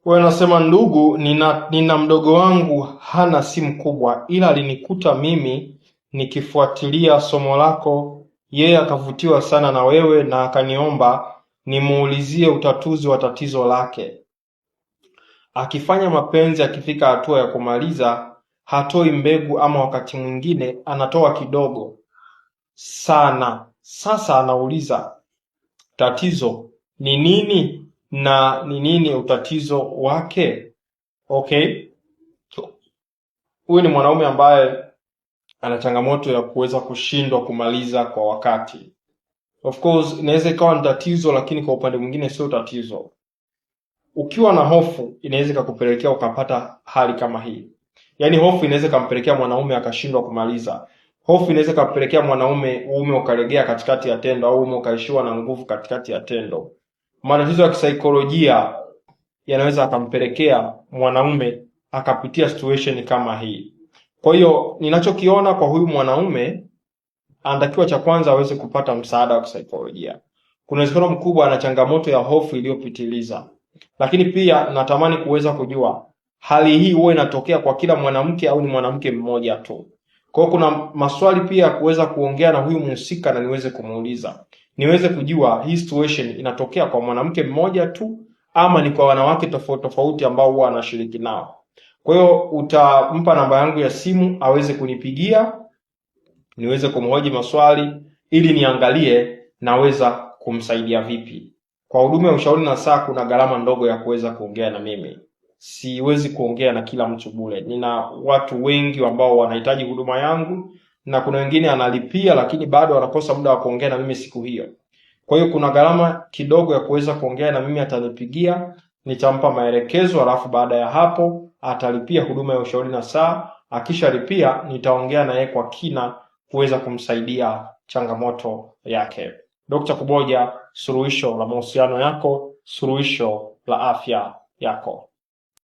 Wewe nasema ndugu, nina mdogo wangu hana simu kubwa, ila alinikuta mimi nikifuatilia somo lako, yeye akavutiwa sana na wewe na akaniomba nimuulizie utatuzi wa tatizo lake. Akifanya mapenzi, akifika hatua ya kumaliza, hatoi mbegu, ama wakati mwingine anatoa kidogo sana. Sasa anauliza tatizo ni nini na ni nini utatizo wake? Okay, huyu ni mwanaume ambaye ana changamoto ya kuweza kushindwa kumaliza kwa wakati. Of course inaweza ikawa ni tatizo, lakini kwa upande mwingine sio tatizo. Ukiwa na hofu inaweza ikakupelekea ukapata hali kama hii. Yaani hofu inaweza ikampelekea mwanaume akashindwa kumaliza. Hofu inaweza ikampelekea mwanaume uume ukalegea katikati ya tendo, au uume ukaishiwa na nguvu katikati ya tendo. Matatizo ya kisaikolojia yanaweza akampelekea mwanaume akapitia situation kama hii. Kwa hiyo ninachokiona kwa huyu mwanaume, anatakiwa cha kwanza aweze kupata msaada wa kisaikolojia. Kuna uwezekano mkubwa ana changamoto ya hofu iliyopitiliza. Lakini pia natamani kuweza kujua hali hii huwa inatokea kwa kila mwanamke au ni mwanamke mmoja tu. Kwa hiyo kuna maswali pia kuweza kuongea na huyu mhusika na niweze kumuuliza, niweze kujua hii situation inatokea kwa mwanamke mmoja tu ama ni kwa wanawake tofauti tofauti ambao huwa anashiriki nao. Kwa hiyo utampa namba yangu ya simu aweze kunipigia niweze kumhoji maswali ili niangalie naweza kumsaidia vipi. Kwa huduma ya ushauri nasaha kuna gharama ndogo ya kuweza kuongea na mimi. Siwezi kuongea na kila mtu bure. Nina watu wengi ambao wanahitaji huduma yangu na kuna wengine analipia lakini bado wanakosa muda wa kuongea na mimi siku hiyo. Kwa hiyo kuna gharama kidogo ya kuweza kuongea na mimi. Atanipigia, nitampa maelekezo, alafu baada ya hapo atalipia huduma ya ushauri nasaha. Akishalipia nitaongea na yeye kwa kina kuweza kumsaidia changamoto yake. Dr. Kuboja, suluhisho la mahusiano yako, suluhisho la afya yako.